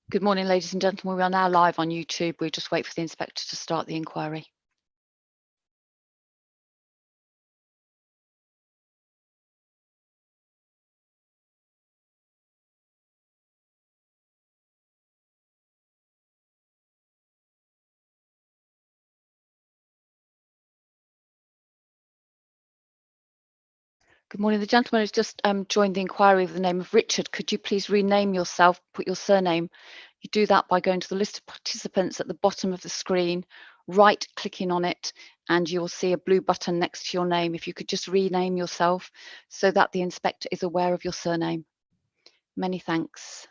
Good morning, ladies and gentlemen. We are now live on YouTube. We'll just wait for the inspector to start the inquiry. Good morning. The gentleman has just joined the inquiry with the name of Richard. Could you please rename yourself, put your surname? You do that by going to the list of participants at the bottom of the screen, right-clicking on it, and you'll see a blue button next to your name. If you could just rename yourself so that the inspector is aware of your surname. Many thanks.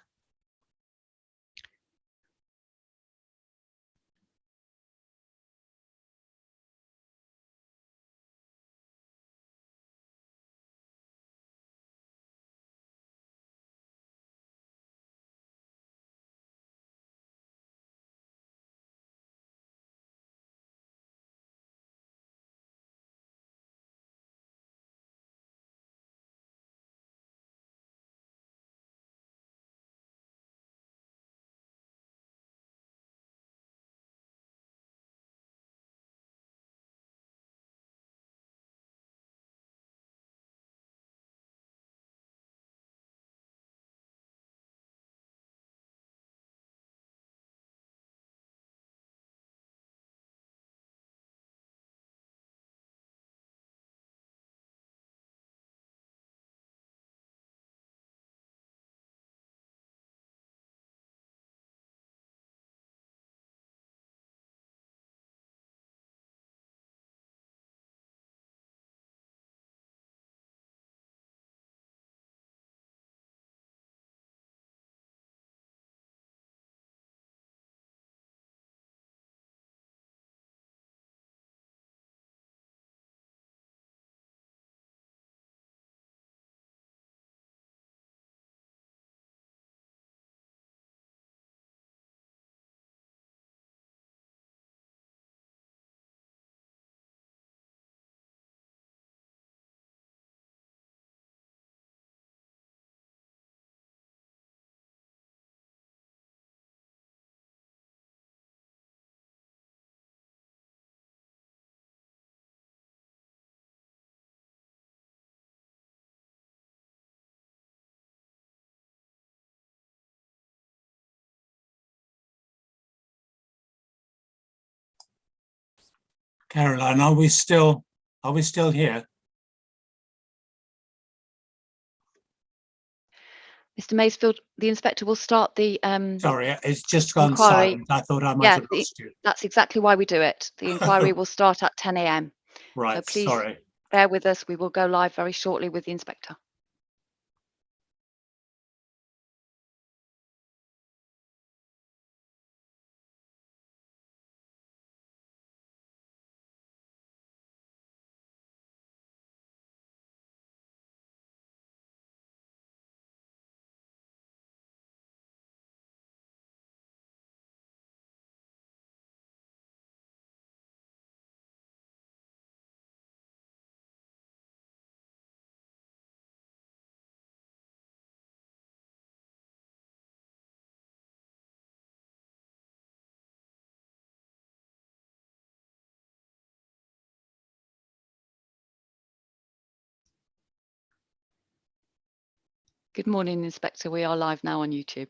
Caroline, are we still here? Mr. Maysfield, the inspector will start the Sorry, it's just gone inquiry. silent. I thought I might have lost you. That's exactly why we do it. The inquiry will start at 10 a.m. Right, So please sorry. bear with us. We will go live very shortly with the inspector. Good morning, Inspector. We are live now on YouTube.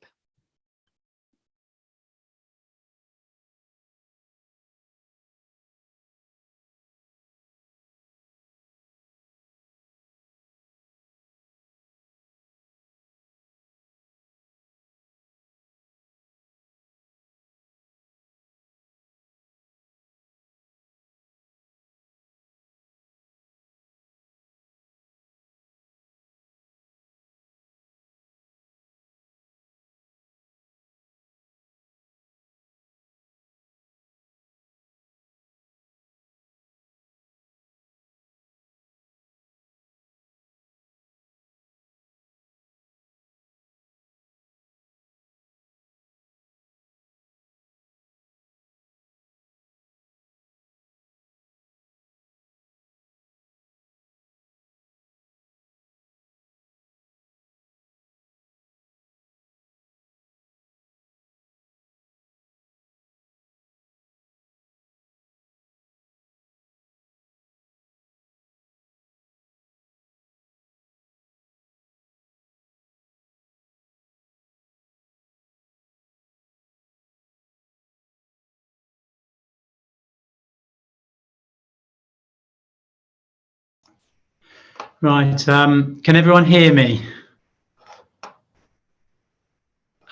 Right, can everyone hear me?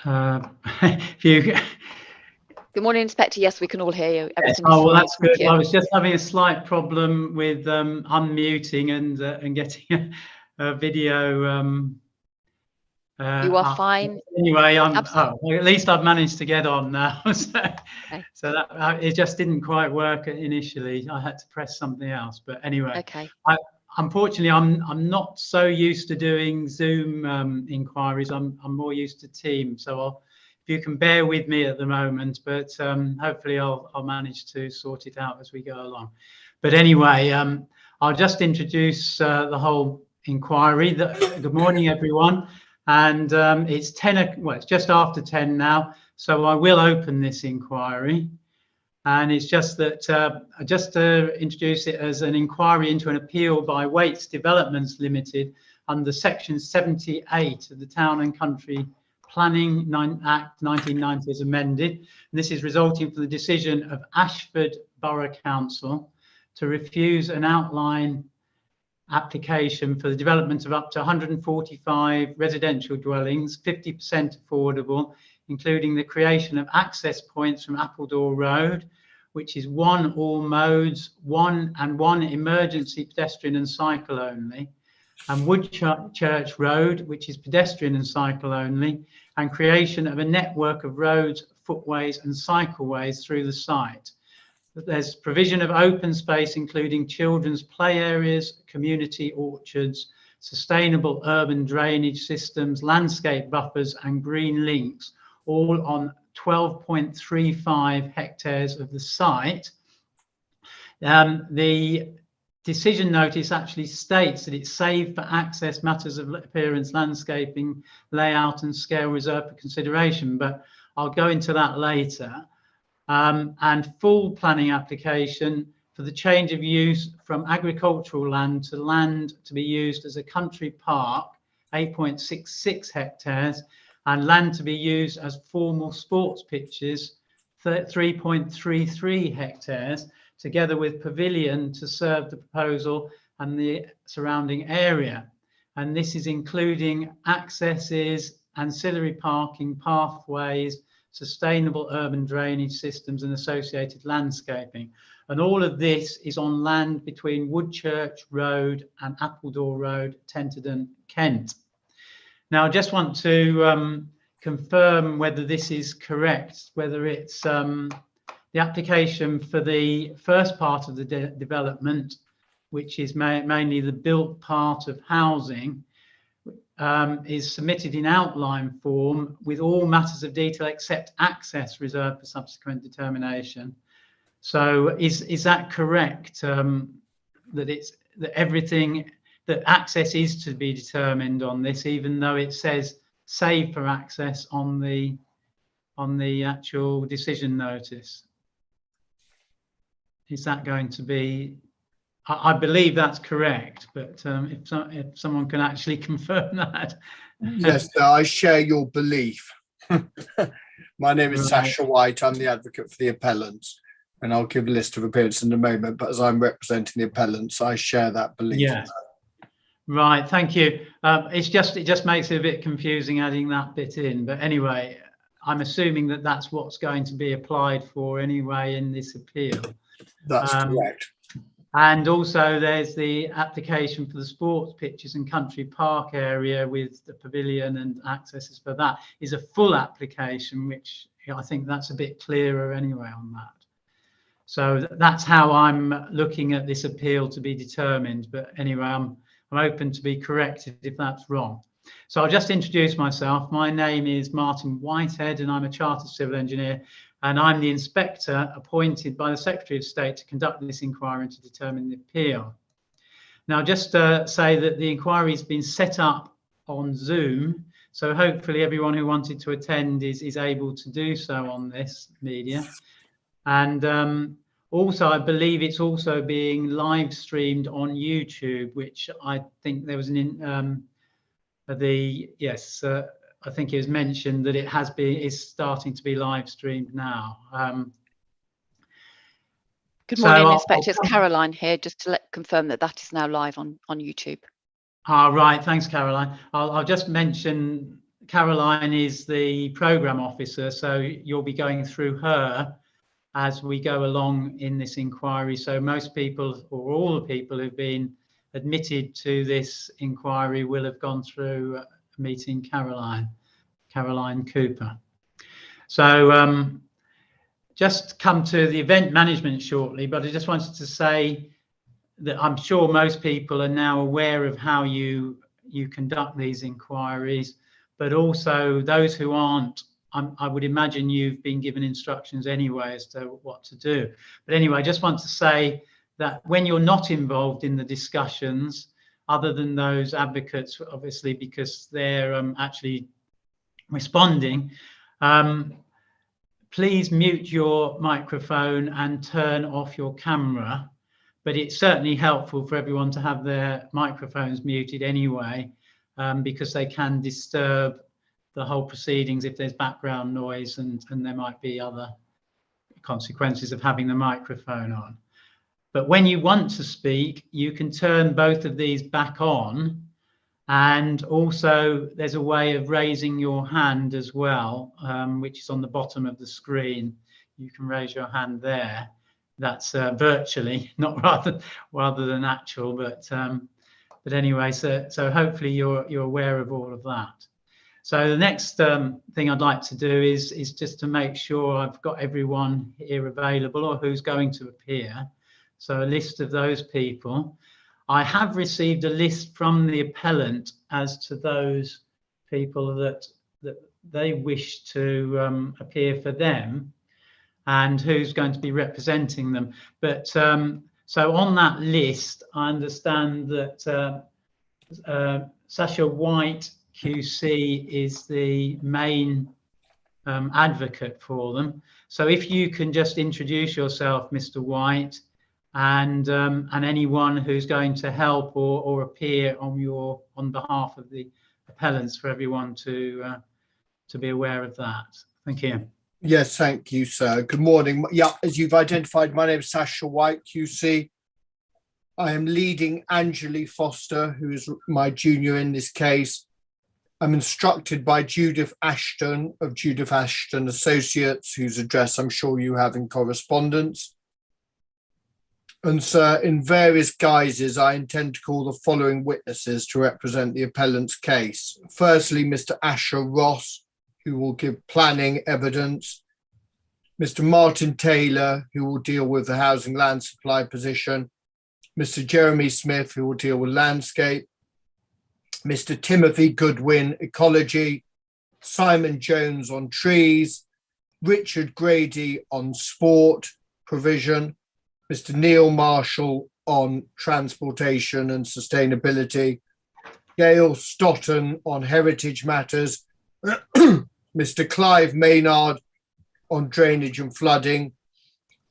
If you... Good morning, Inspector. Yes, we can all hear you. Yes. Everything's Oh, well, fine. that's Thank good. you. I was just having a slight problem with unmuting and getting a video. You are fine. Anyway, Absolutely. well, at least I've managed to get on now. Okay. So that it just didn't quite work initially. I had to press something else. But anyway, Okay. unfortunately, I'm not so used to doing Zoom inquiries. I'm more used to Teams. So if you can bear with me at the moment, but hopefully I'll manage to sort it out as we go along. But anyway, I'll just introduce the whole inquiry. Good morning, everyone. And it's it's just after 10 now. So I will open this inquiry. And it's just that just to introduce it as an inquiry into an appeal by Waits Developments Limited under Section 78 of the Town and Country Planning Act 1990 as amended. And this is resulting from the decision of Ashford Borough Council to refuse an outline application for the development of up to 145 residential dwellings, 50% affordable, including the creation of access points from Appledore Road, which is one all modes, one emergency pedestrian and cycle only, and Woodchurch Road, which is pedestrian and cycle only, and creation of a network of roads, footways and cycleways through the site. There's provision of open space, including children's play areas, community orchards, sustainable urban drainage systems, landscape buffers and green links, all on 12.35 hectares of the site. The decision notice actually states that it's saved for access matters of appearance, landscaping, layout and scale reserved for consideration, but I'll go into that later. And full planning application for the change of use from agricultural land to be used as a country park, 8.66 hectares, and land to be used as formal sports pitches, 3.33 hectares, together with pavilion to serve the proposal and the surrounding area. And this is including accesses, ancillary parking, pathways, sustainable urban drainage systems and associated landscaping. And all of this is on land between Woodchurch Road and Appledore Road, Tenterden, Kent. Now, I just want to confirm whether this is correct, whether it's the application for the first part of the development, which is mainly the built part of housing, is submitted in outline form with all matters of detail except access reserved for subsequent determination. So is that correct, that everything, that access is to be determined on this, even though it says save for access on the actual decision notice? Is that going to be, I believe that's correct, but if someone can actually confirm that. Yes, sir, I share your belief. My name is Right. Sasha White. I'm the advocate for the appellants, and I'll give a list of appearances in a moment. But as I'm representing the appellants, I share that belief. Yes. Right. Thank you. It just makes it a bit confusing adding that bit in. But anyway, I'm assuming that that's what's going to be applied for anyway in this appeal. That's correct. And also there's the application for the sports pitches and country park area with the pavilion and accesses for that is a full application, which I think that's a bit clearer anyway on that. So that's how I'm looking at this appeal to be determined. But anyway, I'm open to be corrected if that's wrong. So I'll just introduce myself. My name is Martin Whitehead and I'm a chartered civil engineer, and I'm the inspector appointed by the Secretary of State to conduct this inquiry and to determine the appeal. Now, just to say that the inquiry has been set up on Zoom, so hopefully everyone who wanted to attend is able to do so on this media. And also, I believe it's also being live streamed on YouTube, which I think there was I think it was mentioned that it is starting to be live streamed now. Good morning, Inspector. It's Caroline here, just to confirm that that is now live on YouTube. Right, thanks, Caroline. I'll just mention Caroline is the programme officer, so you'll be going through her as we go along in this inquiry. So most people, or all the people who've been admitted to this inquiry, will have gone through meeting Caroline Cooper. So just come to the event management shortly, but I just wanted to say that I'm sure most people are now aware of how you conduct these inquiries, but also those who aren't, I would imagine you've been given instructions anyway as to what to do. But anyway, I just want to say that when you're not involved in the discussions, other than those advocates, obviously, because they're actually responding, please mute your microphone and turn off your camera. But it's certainly helpful for everyone to have their microphones muted anyway, because they can disturb the whole proceedings if there's background noise, and there might be other consequences of having the microphone on. But when you want to speak, you can turn both of these back on. And also there's a way of raising your hand as well, which is on the bottom of the screen. You can raise your hand there. That's virtually, not rather than actual, but anyway, so hopefully you're aware of all of that. So the next thing I'd like to do is just to make sure I've got everyone here available or who's going to appear. So a list of those people. I have received a list from the appellant as to those people that they wish to appear for them and who's going to be representing them. But so on that list, I understand that Sasha White QC is the main advocate for them. So if you can just introduce yourself, Mr. White, and anyone who's going to help or appear on behalf of the appellants, for everyone to be aware of that. Thank you. Yes, thank you, sir. Good morning. Yeah, as you've identified, my name is Sasha White, QC. I am leading Angeli Foster, who is my junior in this case. I'm instructed by Judith Ashton of Judith Ashton Associates, whose address I'm sure you have in correspondence. And sir, in various guises, I intend to call the following witnesses to represent the appellant's case. Firstly, Mr. Asher Ross, who will give planning evidence. Mr. Martin Taylor, who will deal with the housing land supply position. Mr. Jeremy Smith, who will deal with landscape. Mr. Timothy Goodwin, ecology. Simon Jones on trees. Richard Grady on sport provision. Mr. Neil Marshall on transportation and sustainability. Gail Stoughton on heritage matters. Mr. Clive Maynard on drainage and flooding.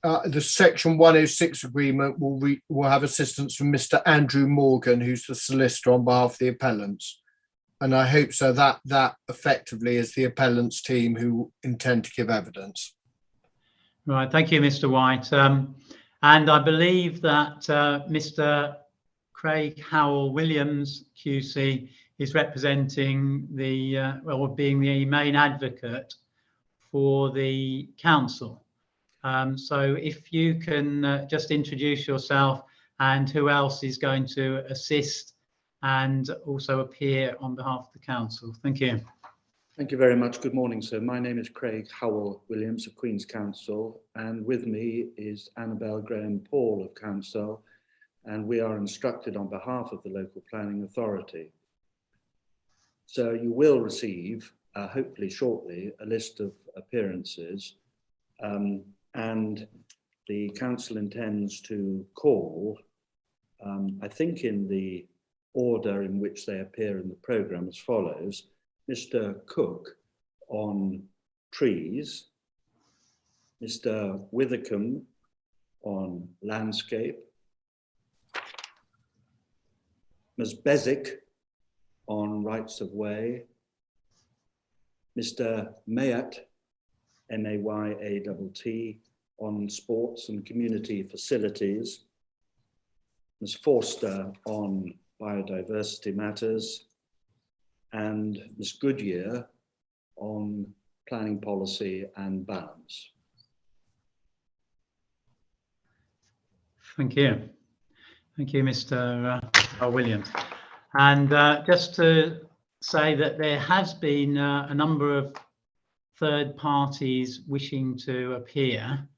The Section 106 agreement will have assistance from Mr. Andrew Morgan, who's the solicitor on behalf of the appellants. And I hope so that effectively is the appellants team who intend to give evidence. Right, thank you, Mr. White. And I believe that Mr. Craig Howell-Williams, QC, is representing or being the main advocate for the council. So if you can just introduce yourself and who else is going to assist and also appear on behalf of the council. Thank you. Thank you very much. Good morning, sir. My name is Craig Howell-Williams of Queen's Counsel, and with me is Annabel Graham-Paul of Counsel, and we are instructed on behalf of the local planning authority. So you will receive, hopefully shortly, a list of appearances, and the council intends to call, I think in the order in which they appear in the programme, as follows: Mr. Cook on trees, Mr. Withercombe on landscape, Ms. Bezick on rights of way, Mr. Mayat, M-A-Y-A-T-T, on sports and community facilities, Ms. Forster on biodiversity matters, and Ms. Goodyear on planning policy and balance. Thank you. Thank you, Mr. Williams. And just to say that there has been a number of third parties wishing to appear.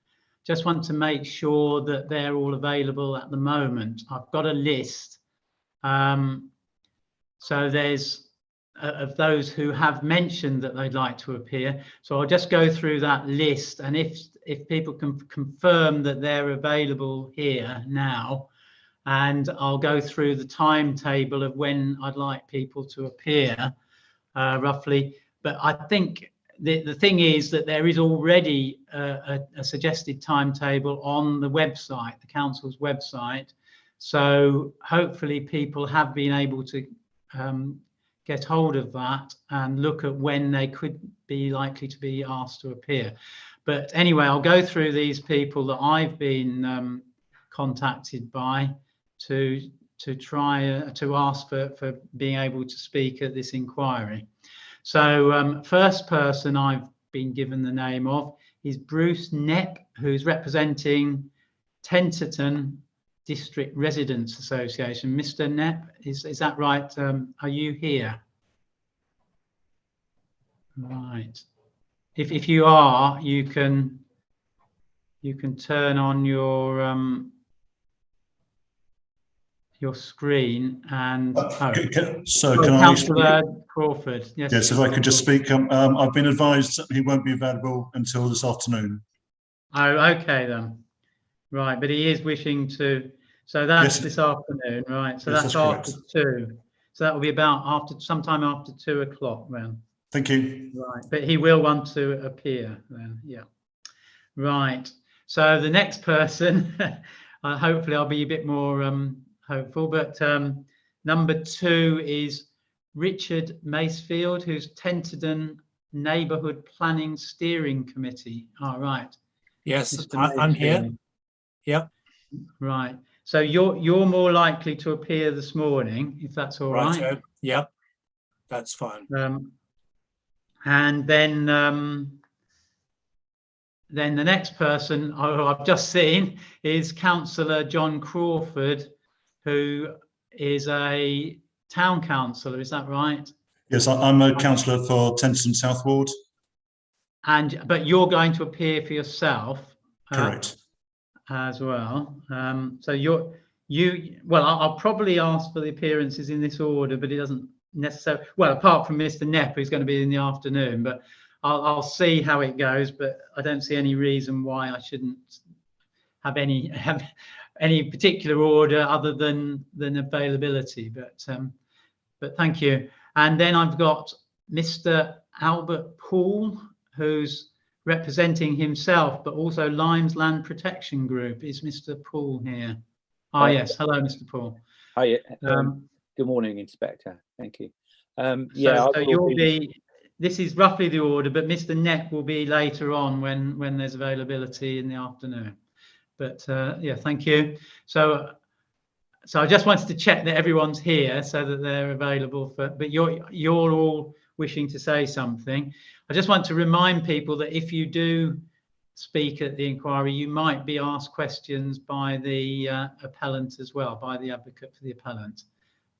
Just want to make sure that they're all available at the moment. I've got a list. So there's of those who have mentioned that they'd like to appear. So I'll just go through that list, and if people can confirm that they're available here now, and I'll go through the timetable of when I'd like people to appear roughly. But I think the thing is that there is already a suggested timetable on the website, the council's website. So hopefully people have been able to get hold of that and look at when they could be likely to be asked to appear. But anyway, I'll go through these people that I've been contacted by to try to ask for being able to speak at this inquiry. So first person I've been given the name of is Bruce Knepp, who's representing Tenterden District Residents Association. Mr. Knepp, is that right? Are you here? Right. If you are, you can turn on your screen and so can I speak? Councillor Crawford. Yes, if I could just speak. I've been advised that he won't be available until this afternoon. Oh, okay then. Right, but he is wishing to. So that's this afternoon, right? So yes, that's after correct. 2. So that will be about sometime after 2 o'clock then. Thank you. Right, but he will want to appear then. Yeah. Right. So the next person, hopefully I'll be a bit more hopeful, but number 2 is Richard Macefield, who's Tenterden Neighbourhood Planning Steering Committee. All right. Yes, I'm here. Yep. Right. So you're more likely to appear this morning, if that's all right. Yep, that's fine. And then the next person I've just seen is Councillor John Crawford, who is a town councillor. Is that right? Yes, I'm a councillor for Tenterden South Ward. But you're going to appear for yourself. Correct. As well. So I'll probably ask for the appearances in this order, but it doesn't necessarily, well, apart from Mr. Knepp, who's going to be in the afternoon, but I'll see how it goes, but I don't see any reason why I shouldn't have any particular order other than availability, but thank you. And then I've got Mr. Albert Poole, who's representing himself, but also Limes Land Protection Group. Is Mr. Poole here? Ah, yes. Hello, Mr. Poole. Hi. Good morning, Inspector. Thank you. So you'll be. This is roughly the order, but Mr. Knepp will be later on when there's availability in the afternoon. But yeah, thank you. So I just wanted to check that everyone's here so that they're available for. But you're all wishing to say something. I just want to remind people that if you do speak at the inquiry, you might be asked questions by the appellant as well, by the advocate for the appellant.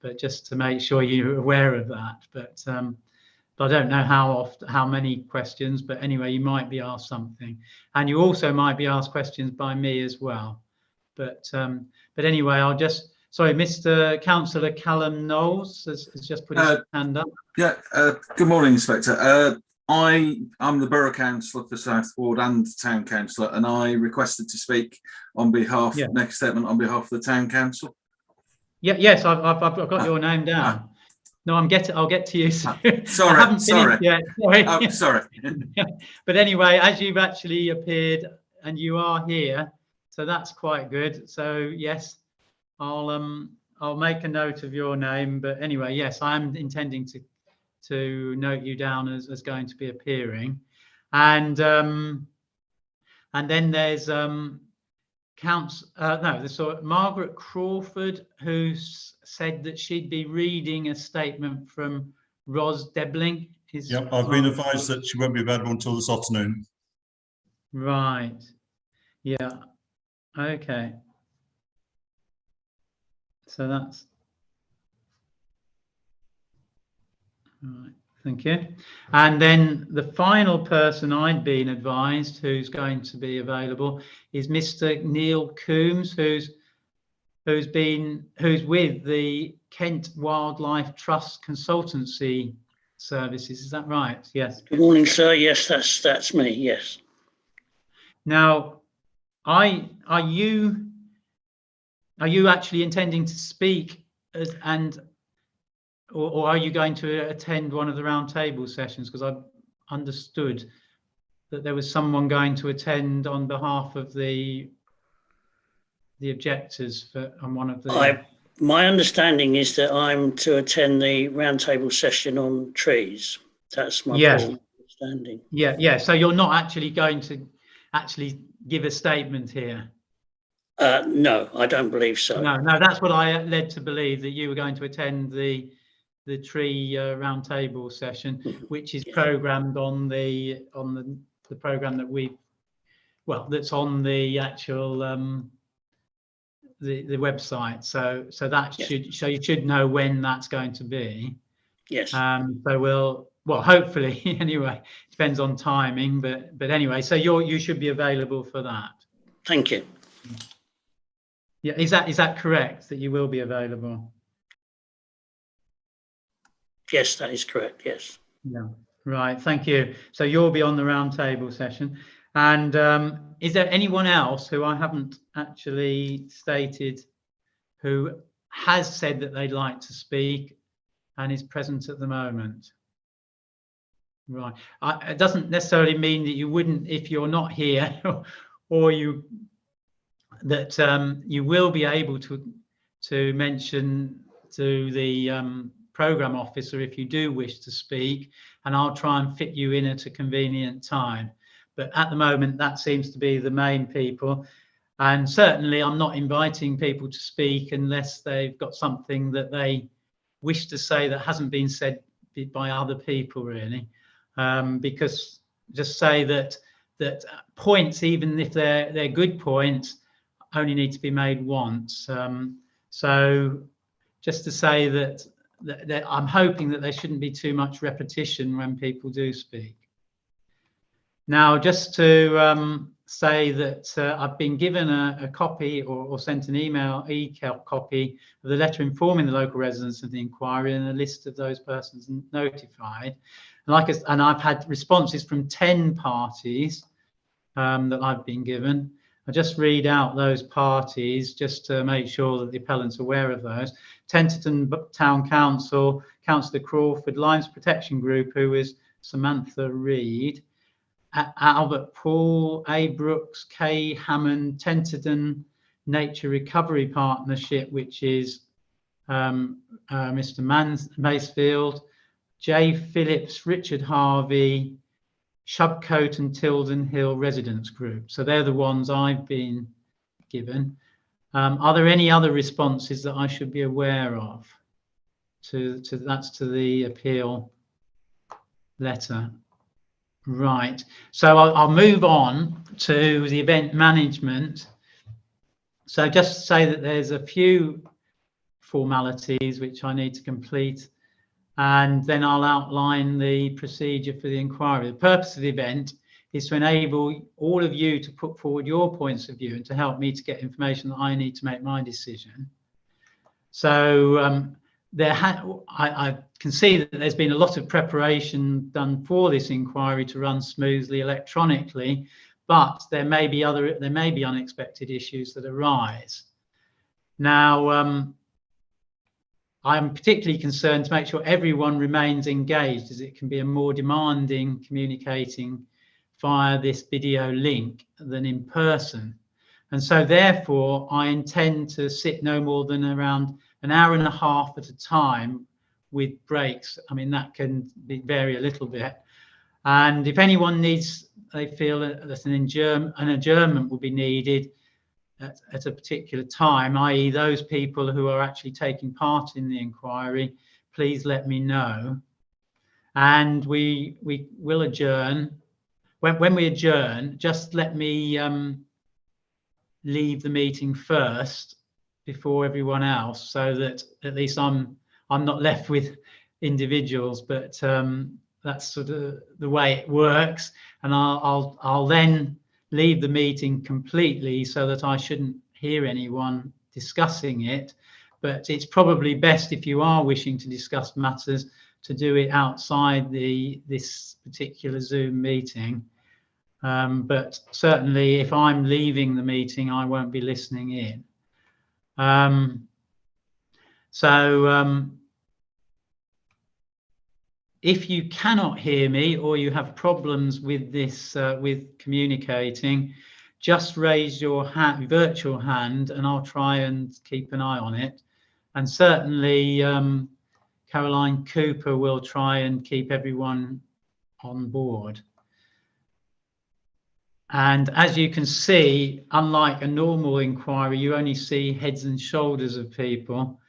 But just to make sure you're aware of that. But I don't know how many questions, but anyway, you might be asked something, and you also might be asked questions by me as well. But anyway, sorry, Mr. Councillor Callum Knowles has just put his hand up. Yeah, good morning, Inspector. I'm the Borough Councillor for South Ward and Town Councillor, and I requested to speak on behalf, next statement on behalf of the Town Council. Yeah, yes, I've got your name down. No, I'll get to you soon. Sorry, I haven't finished yet. Sorry. Oh, sorry. But anyway, as you've actually appeared and you are here, so that's quite good. So yes, I'll make a note of your name. But anyway, yes, I'm intending to note you down as going to be appearing, and then there's Margaret Crawford, who said that she'd be reading a statement from Ros Debling. Yep, I've been advised that she won't be available until this afternoon. Right. Yeah. Okay. So that's right. Thank you. And then the final person I'd been advised who's going to be available is Mr. Neil Coombs, who's with the Kent Wildlife Trust Consultancy Services. Is that right? Yes. Good morning, sir. Yes, that's me. Yes. Now, are you actually intending to speak or are you going to attend one of the roundtable sessions? Because I've understood that there was someone going to attend on behalf of the objectors on one of the. My understanding is that I'm to attend the roundtable session on trees. That's my present understanding. Yeah. So you're not actually going to give a statement here? No, I don't believe so. No, that's what I led to believe, that you were going to attend the tree roundtable session, which is programmed on the program that that's on the actual the website. So you should know when that's going to be. Yes. So hopefully anyway, depends on timing, but anyway, so you should be available for that. Thank you. Yeah, is that correct, that you will be available? Yes, that is correct. Yes. Yeah. Right. Thank you. So you'll be on the roundtable session. And is there anyone else who I haven't actually stated who has said that they'd like to speak and is present at the moment? Right. It doesn't necessarily mean that you wouldn't, if you're not here, or you will be able to mention to the program officer if you do wish to speak, and I'll try and fit you in at a convenient time. But at the moment, that seems to be the main people. And certainly I'm not inviting people to speak unless they've got something that they wish to say that hasn't been said by other people, really. Because just say that points, even if they're good points, only need to be made once. So just to say that I'm hoping that there shouldn't be too much repetition when people do speak. Now, just to say that I've been given a copy or sent an e-copy of the letter informing the local residents of the inquiry and a list of those persons notified. And I've had responses from 10 parties that I've been given. I'll just read out those parties just to make sure that the appellant's aware of those. Tenterden Town Council, Councillor Crawford, Limes Protection Group, who is Samantha Reed, Albert Paul, A. Brooks, K. Hammond, Tenterden Nature Recovery Partnership, which is Mr. Macefield, J. Phillips, Richard Harvey, Shubcote and Tilden Hill Residents Group. So they're the ones I've been given. Are there any other responses that I should be aware of? That's to the appeal letter. Right. So I'll move on to the event management. So just to say that there's a few formalities which I need to complete, and then I'll outline the procedure for the inquiry. The purpose of the event is to enable all of you to put forward your points of view and to help me to get information that I need to make my decision. So I can see that there's been a lot of preparation done for this inquiry to run smoothly electronically, but there may be unexpected issues that arise. Now, I'm particularly concerned to make sure everyone remains engaged, as it can be a more demanding communicating via this video link than in person. And so therefore, I intend to sit no more than around an hour and a half at a time with breaks. I mean, that can vary a little bit. And if anyone they feel that an adjournment will be needed, at a particular time, i.e. those people who are actually taking part in the inquiry, please let me know. And we will adjourn. When we adjourn, just let me leave the meeting first before everyone else, so that at least I'm not left with individuals, but that's sort of the way it works. And I'll then leave the meeting completely, so that I shouldn't hear anyone discussing it. But it's probably best, if you are wishing to discuss matters, to do it outside this particular Zoom meeting. But certainly if I'm leaving the meeting, I won't be listening in. If you cannot hear me, or you have problems with this, with communicating, just raise your virtual hand, and I'll try and keep an eye on it. And certainly Caroline Cooper will try and keep everyone on board. And as you can see, unlike a normal inquiry, you only see heads and shoulders of people.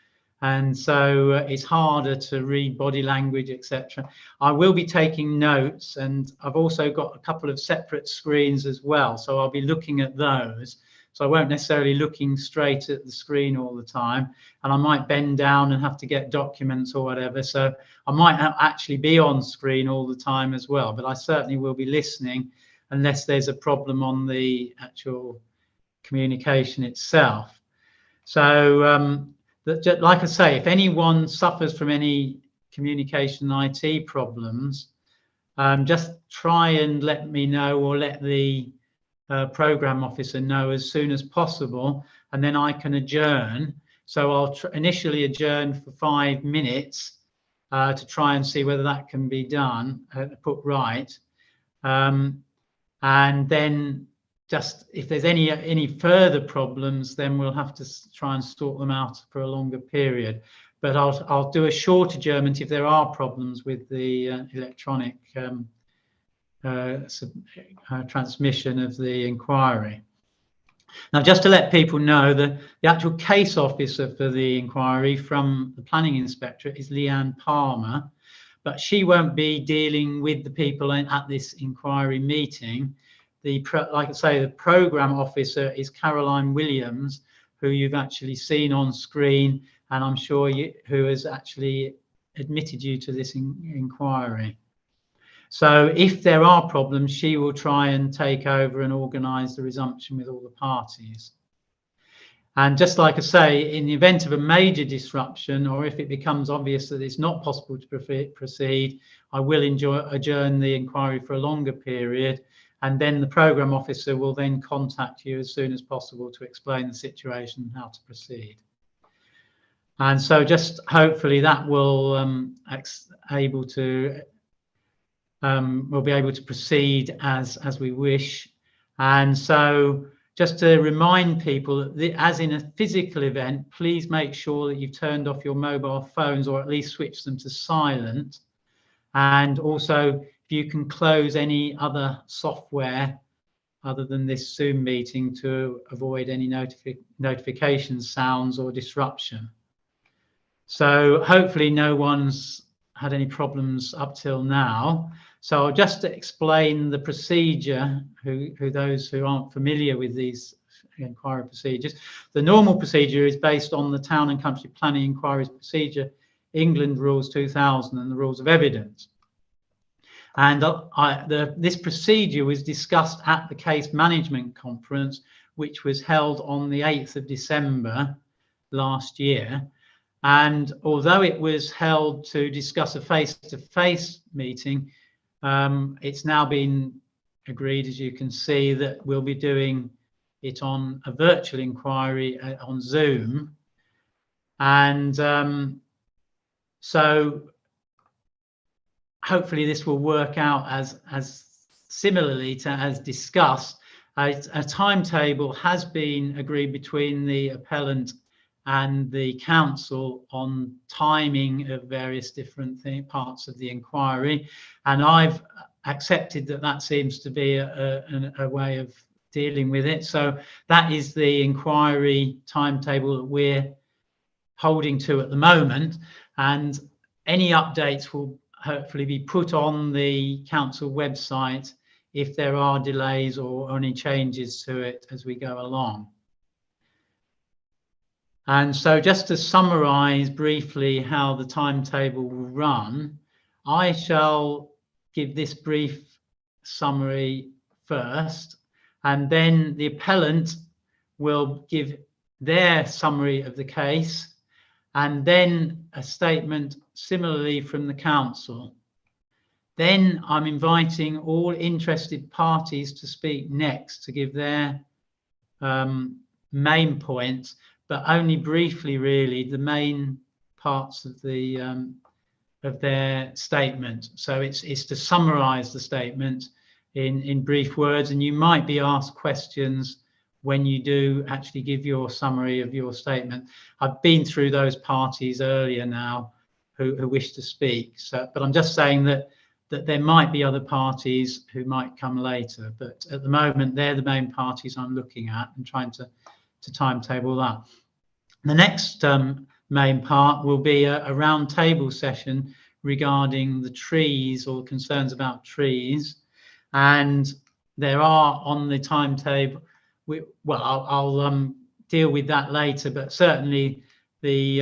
And so it's harder to read body language, etc. I will be taking notes, and I've also got a couple of separate screens as well. So I'll be looking at those. So I won't necessarily looking straight at the screen all the time. And I might bend down and have to get documents or whatever. So I might actually be on screen all the time as well. But I certainly will be listening, unless there's a problem on the actual communication itself. So like I say, if anyone suffers from any communication IT problems, just try and let me know, or let the program officer know as soon as possible, and then I can adjourn. So I'll initially adjourn for 5 minutes to try and see whether that can be done, put right. And then just if there's any further problems, then we'll have to try and sort them out for a longer period. But I'll do a short adjournment if there are problems with the electronic transmission of the inquiry. Now, just to let people know, that the actual case officer for the inquiry from the planning inspector is Leanne Palmer, but she won't be dealing with the people at this inquiry meeting. Like I say, the program officer is Caroline Williams, who you've actually seen on screen, and I'm sure who has actually admitted you to this inquiry. So if there are problems, she will try and take over and organise the resumption with all the parties. And just like I say, in the event of a major disruption, or if it becomes obvious that it's not possible to proceed, I will adjourn the inquiry for a longer period, and then the programme officer will then contact you as soon as possible to explain the situation and how to proceed. And so just hopefully that will we'll be able to proceed as we wish. And so just to remind people that as in a physical event, please make sure that you've turned off your mobile phones, or at least switch them to silent. And also, if you can close any other software other than this Zoom meeting to avoid any notification sounds or disruption. So hopefully no one's had any problems up till now. So just to explain the procedure, those who aren't familiar with these inquiry procedures, the normal procedure is based on the Town and Country Planning Inquiries Procedure, England Rules 2000 and the Rules of Evidence. And this procedure was discussed at the Case Management Conference, which was held on the 8th of December last year. And although it was held to discuss a face-to-face meeting, it's now been agreed, as you can see, that we'll be doing it on a virtual inquiry on Zoom. And so hopefully this will work out as similarly to as discussed. A timetable has been agreed between the appellant and the council on timing of various different parts of the inquiry, and I've accepted that that seems to be a way of dealing with it. So that is the inquiry timetable that we're holding to at the moment, and any updates will hopefully be put on the council website if there are delays or any changes to it as we go along. And so just to summarize briefly how the timetable will run, I shall give this brief summary first, and then the appellant will give their summary of the case, and then a statement similarly from the council. Then I'm inviting all interested parties to speak next to give their main points, but only briefly, really, the main parts of their statement. So it's to summarize the statement in brief words, and you might be asked questions when you do actually give your summary of your statement. I've been through those parties earlier now who wish to speak. So, but I'm just saying that there might be other parties who might come later. But at the moment, they're the main parties I'm looking at and trying to timetable that. The next main part will be a round table session regarding the trees or concerns about trees. And there are on the timetable, I'll deal with that later, but certainly the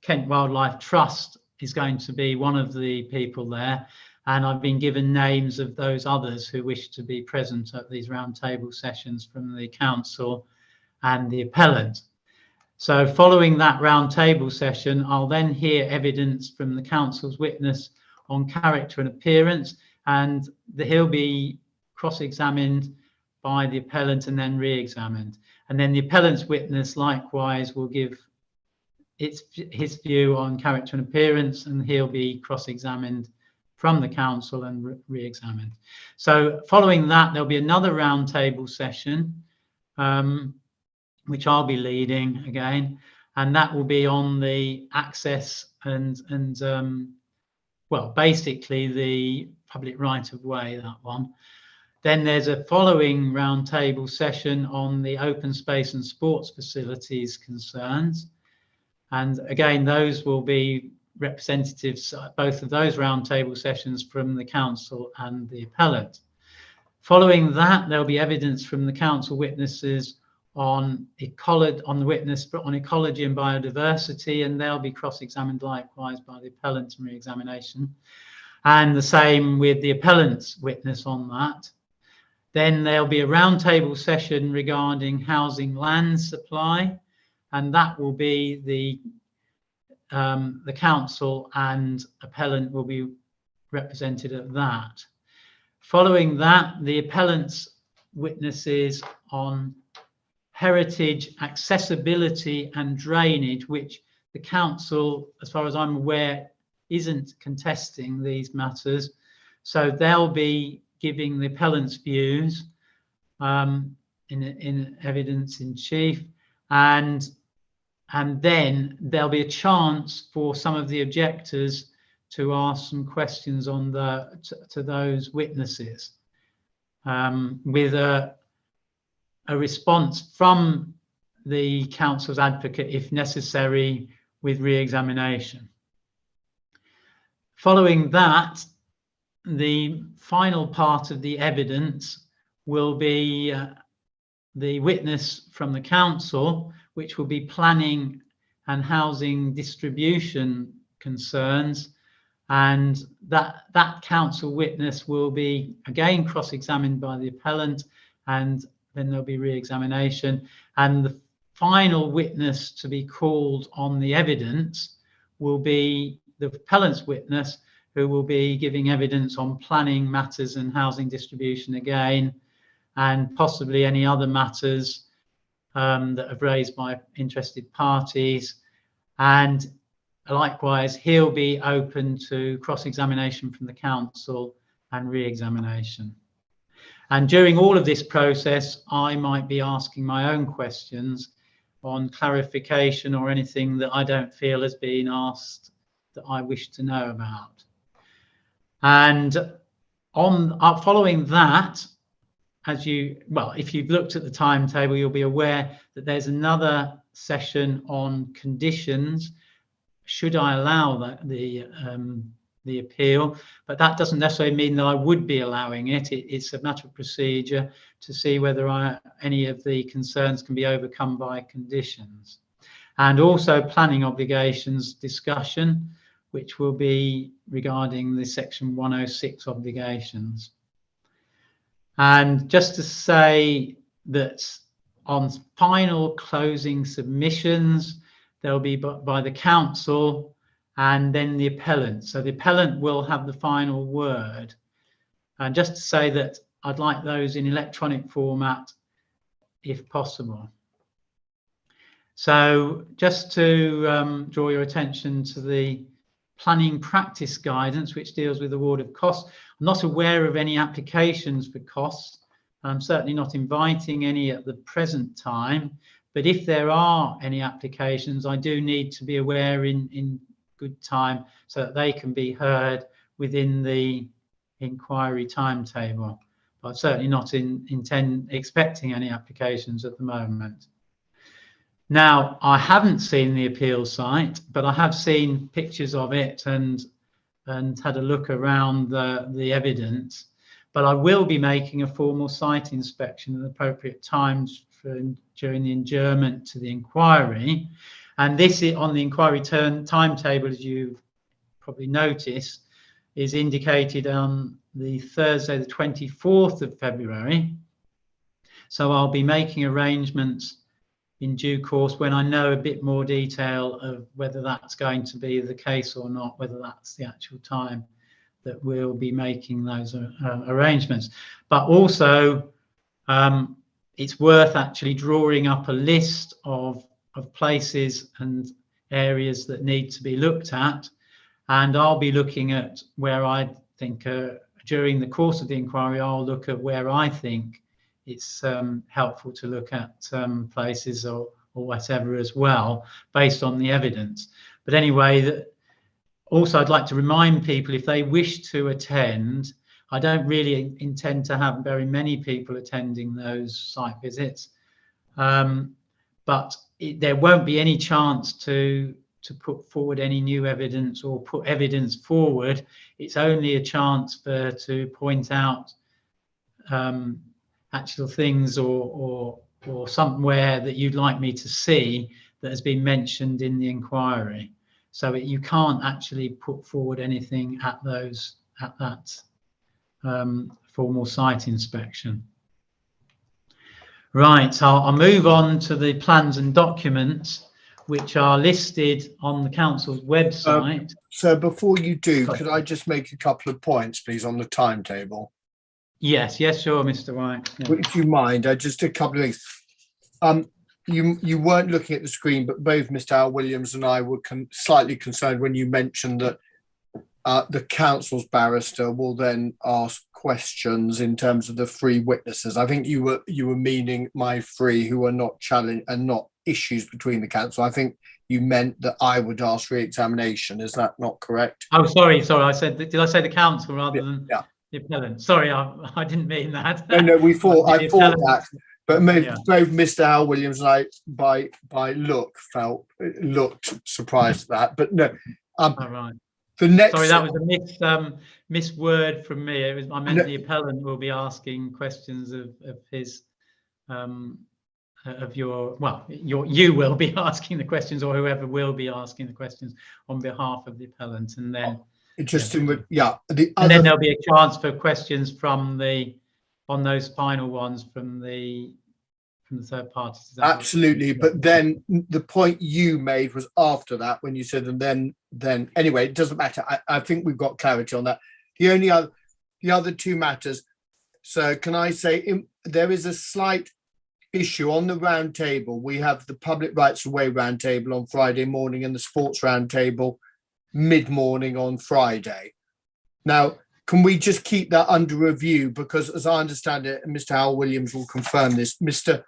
Kent Wildlife Trust is going to be one of the people there, and I've been given names of those others who wish to be present at these roundtable sessions from the council and the appellant. So following that roundtable session, I'll then hear evidence from the council's witness on character and appearance, and he'll be cross-examined by the appellant and then re-examined. And then the appellant's witness likewise will give his view on character and appearance, and he'll be cross-examined from the council and re-examined. So following that, there'll be another roundtable session, which I'll be leading again, and that will be on the access and basically the public right of way, that one. Then there's a following roundtable session on the open space and sports facilities concerns. And again, those will be representatives, both of those roundtable sessions, from the council and the appellant. Following that, there'll be evidence from the council witnesses on ecology and biodiversity, and they'll be cross-examined likewise by the appellant in re-examination. And the same with the appellant's witness on that. Then there'll be a roundtable session regarding housing land supply, and that will be the council and appellant will be represented at that. Following that, the appellant's witnesses on heritage, accessibility and drainage, which the council, as far as I'm aware, isn't contesting these matters. So they'll be giving the appellant's views in evidence in chief, and then there'll be a chance for some of the objectors to ask some questions on to those witnesses with a response from the council's advocate, if necessary, with re-examination. Following that, the final part of the evidence will be the witness from the council, which will be planning and housing distribution concerns, and that council witness will be again cross-examined by the appellant, and then there'll be re-examination. And the final witness to be called on the evidence will be the appellant's witness, who will be giving evidence on planning matters and housing distribution again, and possibly any other matters that have raised by interested parties. And likewise, he'll be open to cross-examination from the council and re-examination. And during all of this process, I might be asking my own questions on clarification or anything that I don't feel has been asked that I wish to know about. And following that, as if you've looked at the timetable, you'll be aware that there's another session on conditions. Should I allow that the appeal? But that doesn't necessarily mean that I would be allowing it. It's a matter of procedure to see whether any of the concerns can be overcome by conditions. And also planning obligations discussion, which will be regarding the section 106 obligations. And just to say that on final closing submissions, they'll be by the council and then the appellant. So the appellant will have the final word. And just to say that I'd like those in electronic format if possible. So just to draw your attention to the planning practice guidance, which deals with award of costs. I'm not aware of any applications for costs. I'm certainly not inviting any at the present time, but if there are any applications, I do need to be aware in good time so that they can be heard within the inquiry timetable. But certainly not expecting any applications at the moment. Now, I haven't seen the appeal site, but I have seen pictures of it and had a look around the evidence. But I will be making a formal site inspection at appropriate times during the adjournment to the inquiry. And this is on the inquiry timetable, as you've probably noticed, is indicated on the Thursday, the 24th of February. So I'll be making arrangements in due course when I know a bit more detail of whether that's going to be the case or not, whether that's the actual time that we'll be making those arrangements. But also, it's worth actually drawing up a list of places and areas that need to be looked at. And I'll be looking at where I think during the course of the inquiry, I'll look at where I think it's helpful to look at places or whatever as well, based on the evidence. But anyway, also I'd like to remind people, if they wish to attend, I don't really intend to have very many people attending those site visits, but there won't be any chance to put forward any new evidence or put evidence forward. It's only a chance to point out actual things or somewhere that you'd like me to see that has been mentioned in the inquiry. So you can't actually put forward anything at that formal site inspection. Right, so I'll move on to the plans and documents, which are listed on the council's website. So before you do, could I just make a couple of points, please, on the timetable? Yes, sure, Mr. White. Yeah. Would you mind? Just a couple of things. You weren't looking at the screen, but both Mr. Al Williams and I were slightly concerned when you mentioned that the council's barrister will then ask questions in terms of the three witnesses. I think you were meaning my three who are not challenged and not issues between the council. I think you meant that I would ask re-examination. Is that not correct? Oh, sorry. Did I say the council rather than the appellant? Sorry, I didn't mean that. No, I thought that. But both Mr. Al Williams and I, by looked surprised at that. But no, all right. The next. Sorry, that was a misword from me. I meant the appellant will be asking questions of his, you will be asking the questions, or whoever will be asking the questions on behalf of the appellant, and then. Interesting. And then there'll be a chance for questions on those final ones from the third parties. Absolutely, but then the point you made was after that when you said, and then anyway, it doesn't matter. I think we've got clarity on that. The other two matters. So can I say there is a slight issue on the round table. We have the public rights of way round table on Friday morning and the sports round table mid-morning on Friday. Now, can we just keep that under review? Because as I understand it, and Mr. Howell Williams will confirm this, Mr.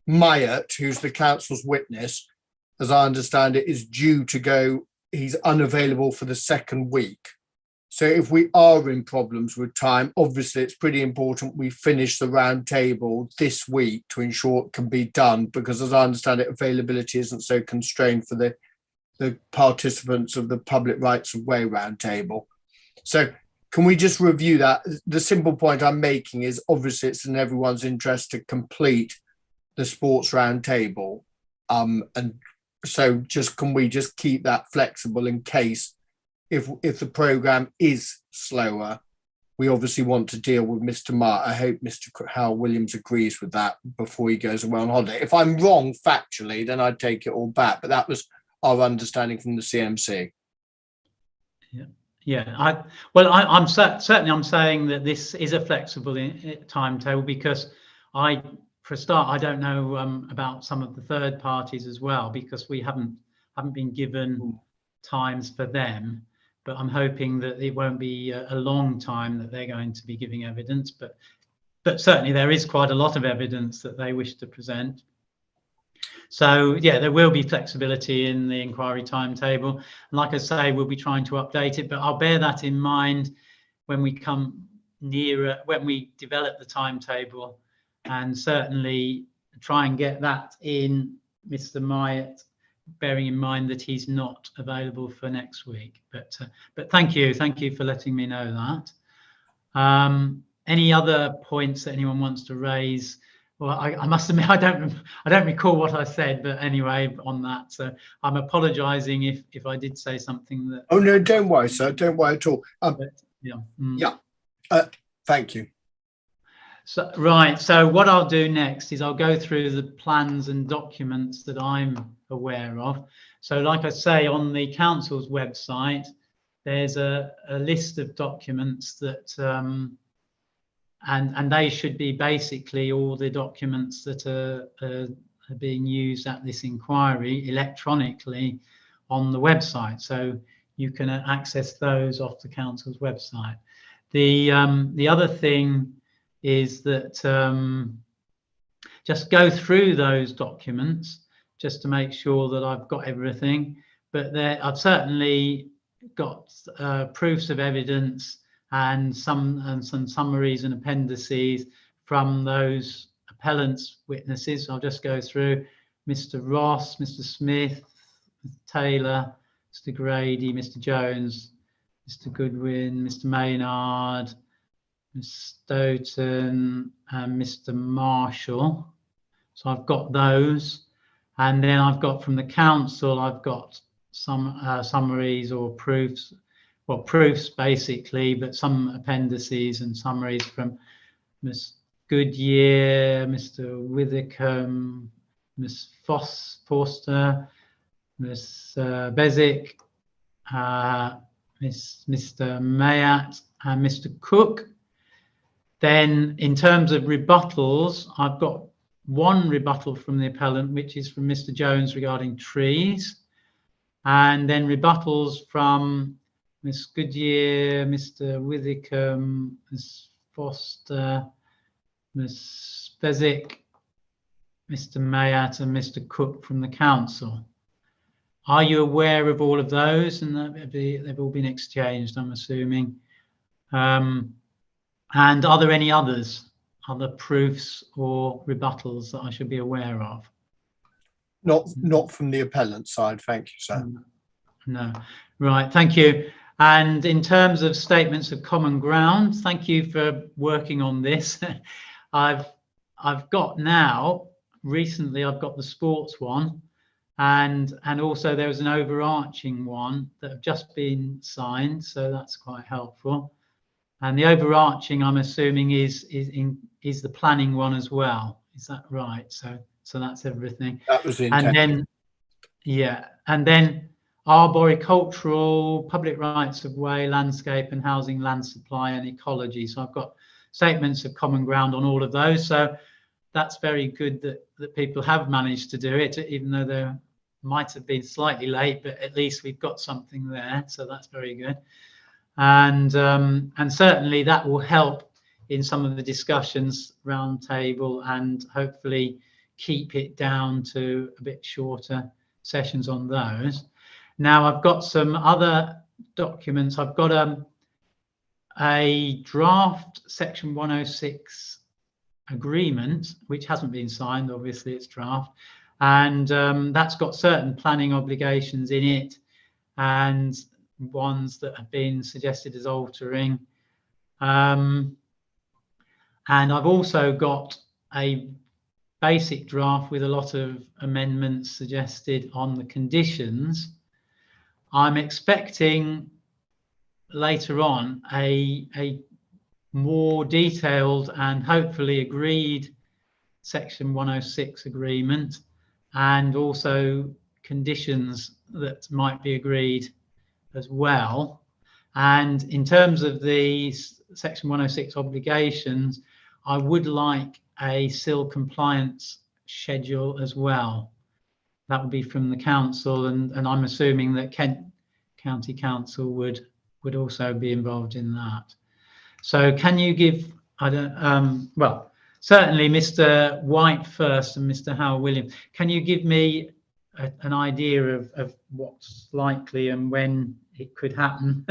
Myatt, who's the council's witness, as I understand it, is due to go. He's unavailable for the second week. So if we are in problems with time, obviously it's pretty important we finish the round table this week to ensure it can be done, because as I understand it, availability isn't so constrained for the participants of the Public Rights of Way round table. So can we just review that? The simple point I'm making is obviously it's in everyone's interest to complete the sports round table. And so can we just keep that flexible in case if the programme is slower, we obviously want to deal with Mr. Marr. I hope Mr. Howell Williams agrees with that before he goes away on holiday. If I'm wrong factually, then I'd take it all back. But that was our understanding from the CMC. I'm saying that this is a flexible timetable because for a start, I don't know about some of the third parties as well, because we haven't been given times for them. But I'm hoping that it won't be a long time that they're going to be giving evidence. But certainly there is quite a lot of evidence that they wish to present. So yeah, there will be flexibility in the inquiry timetable. And like I say, we'll be trying to update it, but I'll bear that in mind when we come nearer, when we develop the timetable, and certainly try and get that in Mr. Myatt, bearing in mind that he's not available for next week. But thank you for letting me know that. Any other points that anyone wants to raise? Well, I must admit I don't recall what I said, but anyway, on that, so I'm apologising if I did say something that. Oh no, don't worry, sir. Don't worry at all. Thank you. So right. So what I'll do next is I'll go through the plans and documents that I'm aware of. So, like I say, on the council's website, there's a list of documents that. And they should be basically all the documents that are being used at this inquiry electronically on the website. So you can access those off the council's website. The other thing is that just go through those documents just to make sure that I've got everything. But I've certainly got proofs of evidence and some summaries and appendices from those appellants' witnesses. I'll just go through Mr. Ross, Mr. Smith, Mr. Taylor, Mr. Grady, Mr. Jones, Mr. Goodwin, Mr. Maynard, Ms. Stoughton, and Mr. Marshall. So I've got those. And then I've got from the council, I've got some summaries or proofs. Well, proofs basically, but some appendices and summaries from Miss Goodyear, Mr. Withycombe, Miss Forster, Miss Bezic, Mr. Mayat, and Mr. Cook. Then, in terms of rebuttals, I've got one rebuttal from the appellant, which is from Mr. Jones regarding trees, and then rebuttals from Miss Goodyear, Mr. Withycombe, Miss Foster, Miss Bezic, Mr. Mayat, and Mr. Cook from the council. Are you aware of all of those? And they've all been exchanged, I'm assuming. And are there any others, other proofs or rebuttals that I should be aware of? Not from the appellant side, thank you, sir. No. Right, thank you. And in terms of statements of common ground, thank you for working on this. I've got now, recently I've got the sports one, and also there was an overarching one that have just been signed, so that's quite helpful. And the overarching, I'm assuming, is the planning one as well. Is that right? So that's everything. That was the intent. And then arboricultural, public rights of way, landscape and housing, land supply and ecology. So I've got statements of common ground on all of those. So that's very good that people have managed to do it, even though they might have been slightly late, but at least we've got something there. So that's very good. And certainly that will help in some of the discussions round table and hopefully keep it down to a bit shorter sessions on those. Now I've got some other documents. I've got a draft Section 106 agreement, which hasn't been signed, obviously it's draft, and that's got certain planning obligations in it and ones that have been suggested as altering. And I've also got a basic draft with a lot of amendments suggested on the conditions. I'm expecting later on a more detailed and hopefully agreed Section 106 agreement, and also conditions that might be agreed as well. And in terms of the Section 106 obligations, I would like a SIL compliance schedule as well. That would be from the council, and I'm assuming that Kent County Council would also be involved in that. So can you give, well, certainly Mr. White first and Mr. Howell-Williams, can you give me an idea of what's likely and when it could happen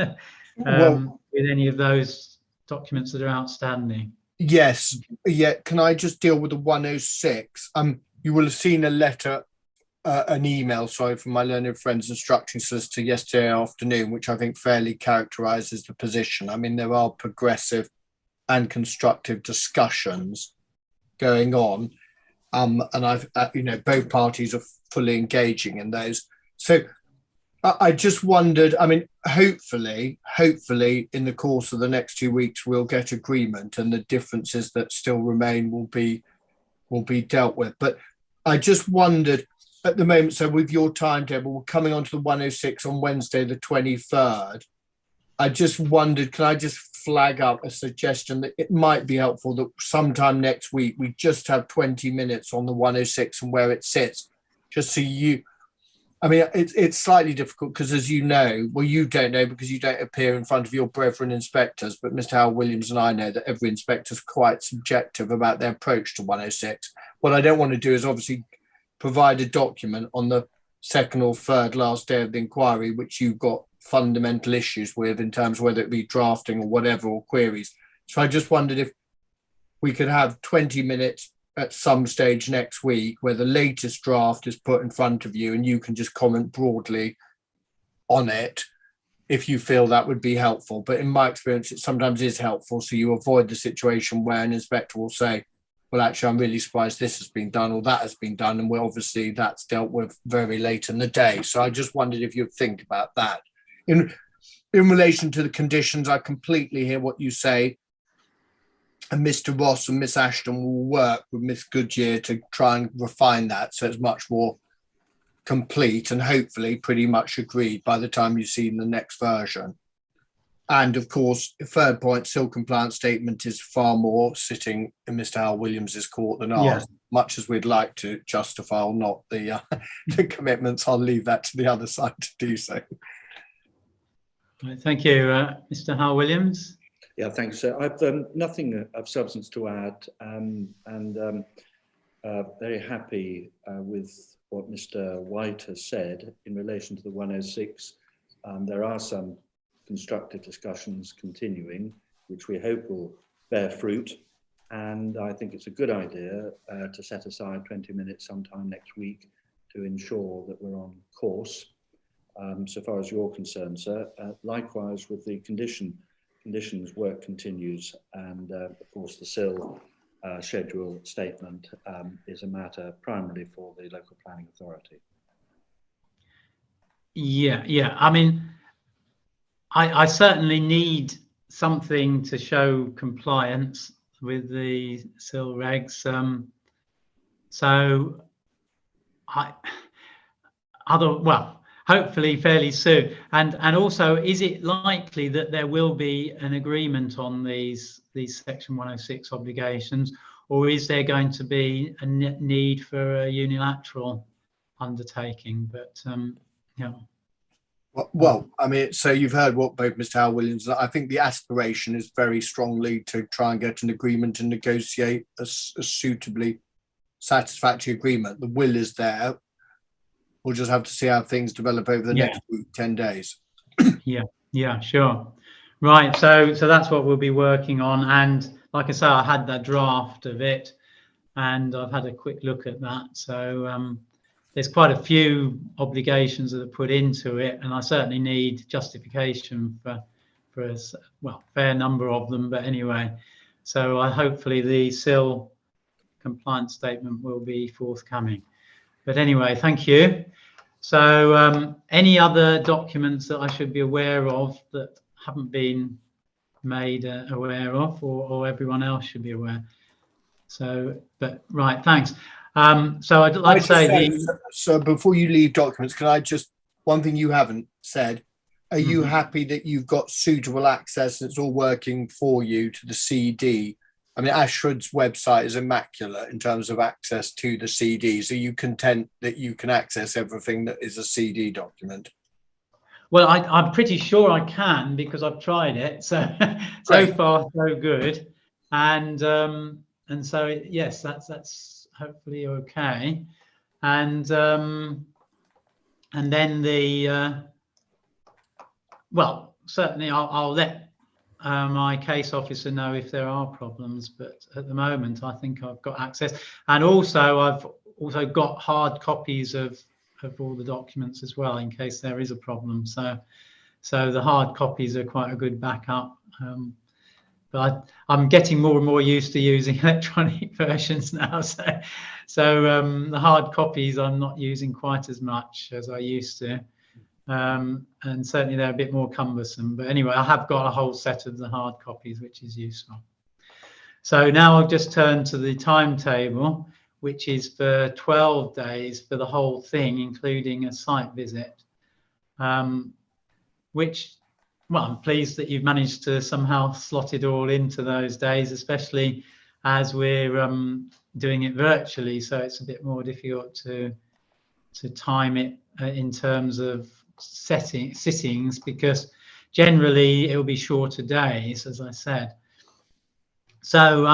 with any of those documents that are outstanding? Yes, yeah. Can I just deal with the 106? You will have seen a letter, an email, sorry, from my learned friend's instructing solicitor yesterday afternoon, which I think fairly characterises the position. I mean, there are progressive and constructive discussions going on, and I've, both parties are fully engaging in those. So I just wondered, I mean, hopefully in the course of the next 2 weeks, we'll get agreement and the differences that still remain will be dealt with. But I just wondered at the moment, so with your timetable, we're coming on to the 106 on Wednesday, the 23rd. I just wondered, can I just flag up a suggestion that it might be helpful that sometime next week we just have 20 minutes on the 106 and where it sits, just so you, I mean, it's slightly difficult because, as you know, well, you don't know because you don't appear in front of your brethren inspectors, but Mr. Howell-Williams and I know that every inspector is quite subjective about their approach to 106. What I don't want to do is obviously provide a document on the second or third last day of the inquiry, which you've got fundamental issues with in terms of whether it be drafting or whatever, or queries. So I just wondered if we could have 20 minutes at some stage next week where the latest draft is put in front of you and you can just comment broadly on it if you feel that would be helpful. But in my experience, it sometimes is helpful, so you avoid the situation where an inspector will say, well, actually, I'm really surprised this has been done or that has been done, and obviously that's dealt with very late in the day. So I just wondered if you'd think about that. In relation to the conditions, I completely hear what you say. And Mr. Ross and Miss Ashton will work with Miss Goodyear to try and refine that so it's much more complete and hopefully pretty much agreed by the time you see the next version. And of course, the third point, SIL compliance statement is far more sitting in Mr. Howell-Williams's court than ours. Yeah. Much as we'd like to justify or not the commitments, I'll leave that to the other side to do so. Right, thank you, Mr. Howell-Williams. Yeah, thanks. I've nothing of substance to add, and very happy with what Mr. White has said in relation to the 106. There are some constructive discussions continuing, which we hope will bear fruit. And I think it's a good idea to set aside 20 minutes sometime next week to ensure that we're on course. So far as you're concerned, sir. Likewise with the conditions work continues, and of course the SIL schedule statement is a matter primarily for the local planning authority. Yeah. I mean, I certainly need something to show compliance with the SIL regs. Hopefully fairly soon. And also, is it likely that there will be an agreement on these Section 106 obligations, or is there going to be a need for a unilateral undertaking? But yeah. Well, I mean, so you've heard what both Mr. Howell-Williams, I think the aspiration is very strongly to try and get an agreement and negotiate a suitably satisfactory agreement. The will is there. We'll just have to see how things develop over the next week, 10 days. Yeah, sure. Right, so that's what we'll be working on, and like I say, I had that draft of it, and I've had a quick look at that. So there's quite a few obligations that are put into it, and I certainly need justification for a fair number of them. But anyway, so hopefully the SIL compliance statement will be forthcoming. But anyway, thank you. So any other documents that I should be aware of that haven't been made aware of, or everyone else should be aware? So, but right, thanks. So I'd like to say so before you leave documents, can I just, one thing you haven't said, are you happy that you've got suitable access and it's all working for you to the CD? I mean, Ashford's website is immaculate in terms of access to the CDs. Are you content that you can access everything that is a CD document? Well, I'm pretty sure I can, because I've tried it. So so far so good, and so yes, that's hopefully okay. And then the well, certainly I'll let my case officer know if there are problems, but at the moment I think I've got access, and also I've also got hard copies of all the documents as well, in case there is a problem. So the hard copies are quite a good backup. But I'm getting more and more used to using electronic versions now. So the hard copies I'm not using quite as much as I used to. And certainly they're a bit more cumbersome. But anyway, I have got a whole set of the hard copies, which is useful. So now I'll just turn to the timetable, which is for 12 days for the whole thing, including a site visit, which, well, I'm pleased that you've managed to somehow slot it all into those days, especially as we're doing it virtually. So it's a bit more difficult to time it in terms of sittings, because generally it will be shorter days, as I said. So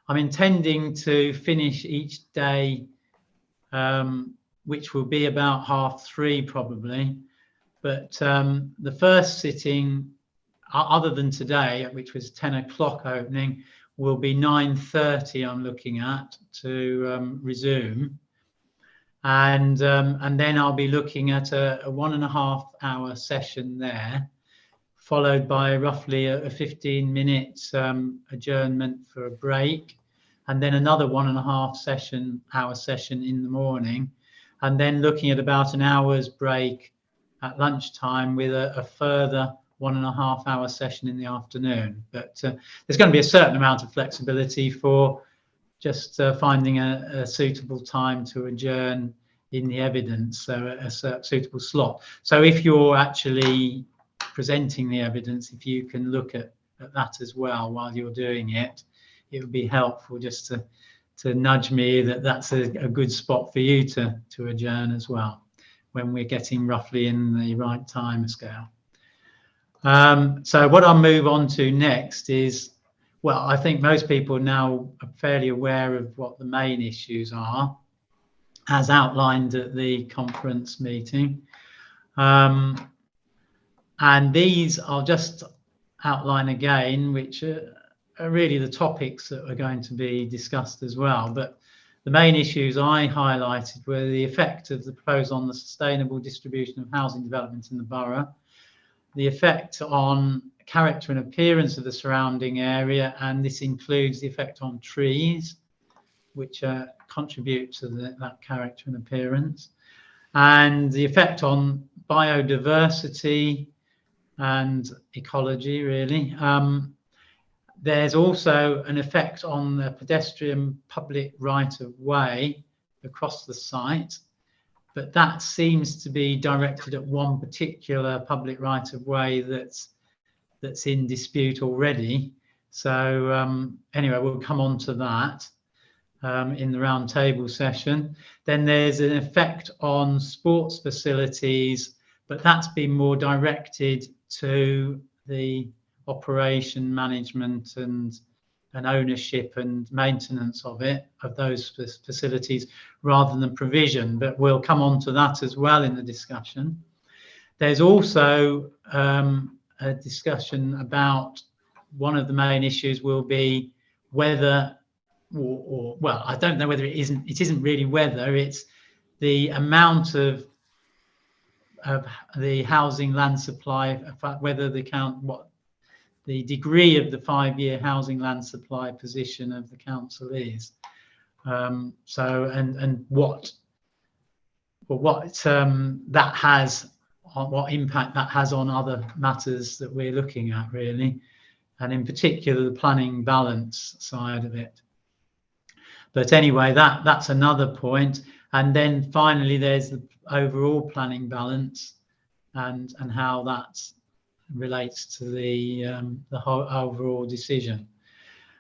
I'm intending to finish each day, which will be about 3:30 probably. But the first sitting, other than today, which was 10 o'clock opening, will be 9:30. I'm looking at to resume, and then I'll be looking at a 1.5 hour session there, followed by roughly a 15-minute adjournment for a break, and then another 1.5 hour session in the morning, and then looking at about an hour's break at lunchtime with a further 1.5 hour session in the afternoon. But there's going to be a certain amount of flexibility for just finding a suitable time to adjourn in the evidence, so a suitable slot. So if you're actually presenting the evidence, if you can look at that as well while you're doing it, it would be helpful just to nudge me that that's a good spot for you to adjourn as well, when we're getting roughly in the right time scale. So what I'll move on to next is, well, I think most people now are fairly aware of what the main issues are, as outlined at the conference meeting. And these I'll just outline again, which are really the topics that are going to be discussed as well. But the main issues I highlighted were the effect of the proposal on the sustainable distribution of housing development in the borough, the effect on character and appearance of the surrounding area, and this includes the effect on trees, which contribute to that character and appearance, and the effect on biodiversity and ecology, really. There's also an effect on the pedestrian public right-of-way across the site, but that seems to be directed at one particular public right-of-way that's in dispute already. So anyway, we'll come on to that in the roundtable session. Then there's an effect on sports facilities, but that's been more directed to the operation, management and ownership and maintenance of those facilities, rather than provision. But we'll come on to that as well in the discussion. There's also a discussion about one of the main issues will be whether, or well, I don't know whether it isn't really whether, it's the amount of the housing land supply, whether what the degree of the 5-year housing land supply position of the council is. So and what that has, what impact that has on other matters that we're looking at, really, and in particular the planning balance side of it. But anyway, that's another point. And then finally, there's the overall planning balance and how that relates to the whole overall decision.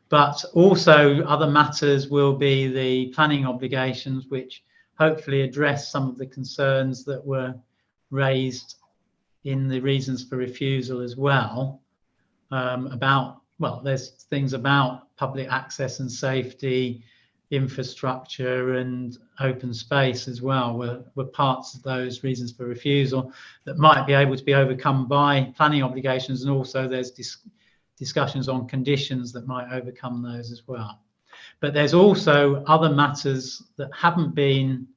But also other matters will be the planning obligations, which hopefully address some of the concerns that were raised in the reasons for refusal as well, about, well, there's things about public access and safety, infrastructure and open space as well, were parts of those reasons for refusal that might be able to be overcome by planning obligations, and also there's discussions on conditions that might overcome those as well. But there's also other matters that haven't been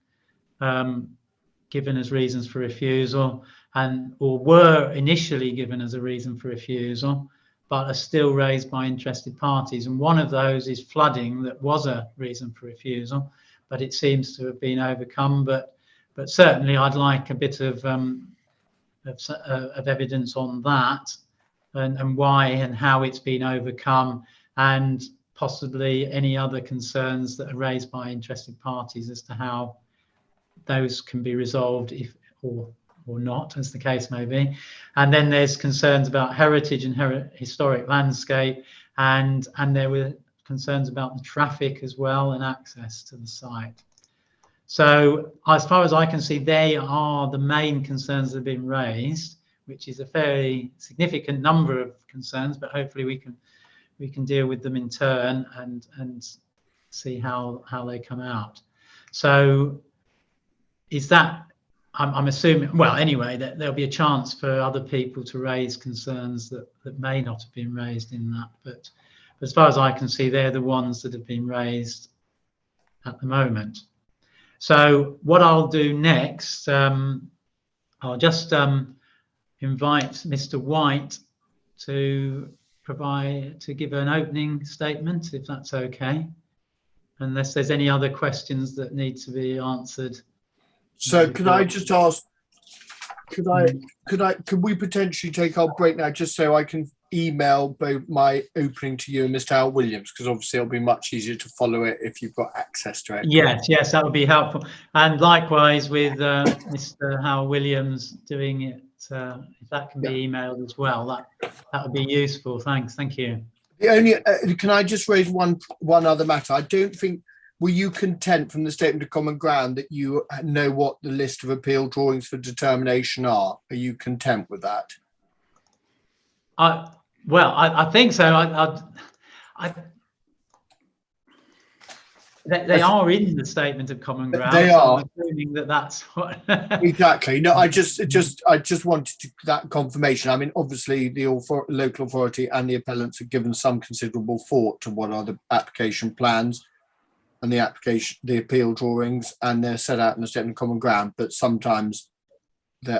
given as reasons for refusal, or were initially given as a reason for refusal, but are still raised by interested parties. And one of those is flooding, that was a reason for refusal, but it seems to have been overcome. But certainly I'd like a bit of evidence on that, and why and how it's been overcome, and possibly any other concerns that are raised by interested parties as to how those can be resolved, if or not, as the case may be. And then there's concerns about heritage and historic landscape, and there were concerns about the traffic as well and access to the site. So as far as I can see, they are the main concerns that have been raised, which is a fairly significant number of concerns, but hopefully we can deal with them in turn and see how they come out. So is that, I'm assuming, well, anyway, that there'll be a chance for other people to raise concerns that may not have been raised in that. But as far as I can see, they're the ones that have been raised at the moment. So what I'll do next, I'll just invite Mr. White to give an opening statement, if that's okay, unless there's any other questions that need to be answered. So can I just ask, could we potentially take our break now, just so I can email both my opening to you and Mr. Howell Williams, because obviously it'll be much easier to follow it if you've got access to it. Yes, that would be helpful. And likewise with Mr. Howell Williams doing it, if that can be emailed as well, that would be useful. Thank you. The only can I just raise one other matter? I don't think, were you content from the statement of common ground that you know what the list of appeal drawings for determination are? Are you content with that? Well, I think so. They are in the statement of common ground. They so are. I'm assuming that's what. Exactly. No, I just wanted that confirmation. I mean, obviously, the local authority and the appellants have given some considerable thought to what are the application plans and the appeal drawings, and they're set out in the statement of common ground. But sometimes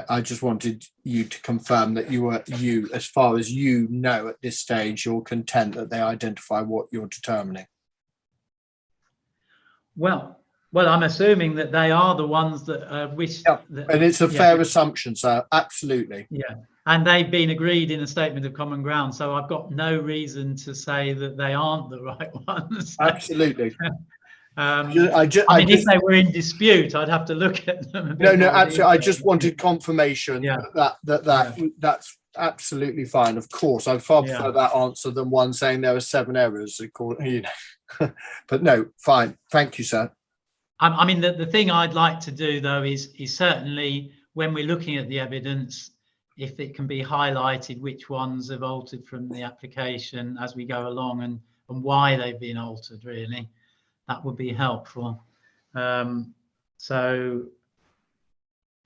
I just wanted you to confirm that you, as far as you know at this stage, you're content that they identify what you're determining. Well, I'm assuming that they are the ones that wish. Yeah, and it's a fair assumption, so absolutely. Yeah, and they've been agreed in a statement of common ground, so I've got no reason to say that they aren't the right ones. Absolutely. I mean, if they were in dispute, I'd have to look at them. No, absolutely. I just wanted confirmation that's absolutely fine. Of course, I'd far prefer that answer than one saying there are 7 errors. You know, but no, fine. Thank you, sir. I mean, the thing I'd like to do though is certainly when we're looking at the evidence, if it can be highlighted which ones have altered from the application as we go along and why they've been altered, really. That would be helpful. And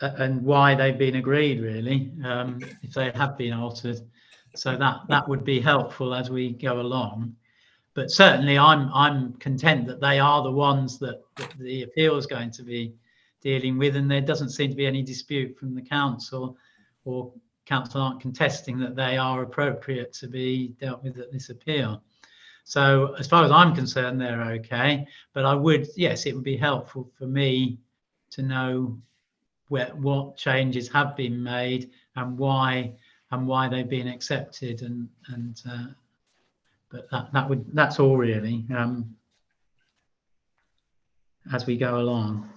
why they've been agreed, really, if they have been altered. So that would be helpful as we go along. But certainly I'm content that they are the ones that the appeal is going to be dealing with, and there doesn't seem to be any dispute from the council, or council aren't contesting that they are appropriate to be dealt with at this appeal. So as far as I'm concerned, they're okay. But I would, yes, it would be helpful for me to know what changes have been made and why they've been accepted, but that's all really, as we go along.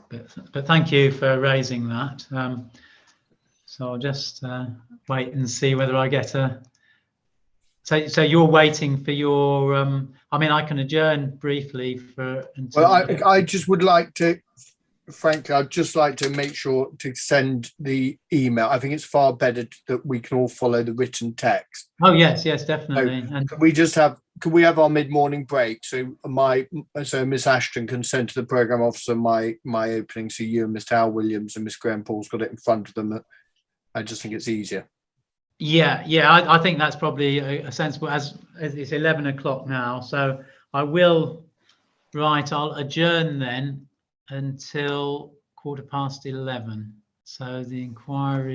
But thank you for raising that. So I'll just wait and see whether I get a. So you're waiting for your. I mean, I can adjourn briefly for. Well, I just would like to. Frankly, I'd just like to make sure to send the email. I think it's far better that we can all follow the written text. Oh yes, definitely. So and can we have our mid-morning break? So Miss Ashton can send to the programme officer my opening. So you and Mr. Hal Williams and Miss Graham Paul's got it in front of them. I just think it's easier. Yeah, I think that's probably a sensible. As it's 11 o'clock now, so I will. Right, I'll adjourn then until 11:15. So the inquiry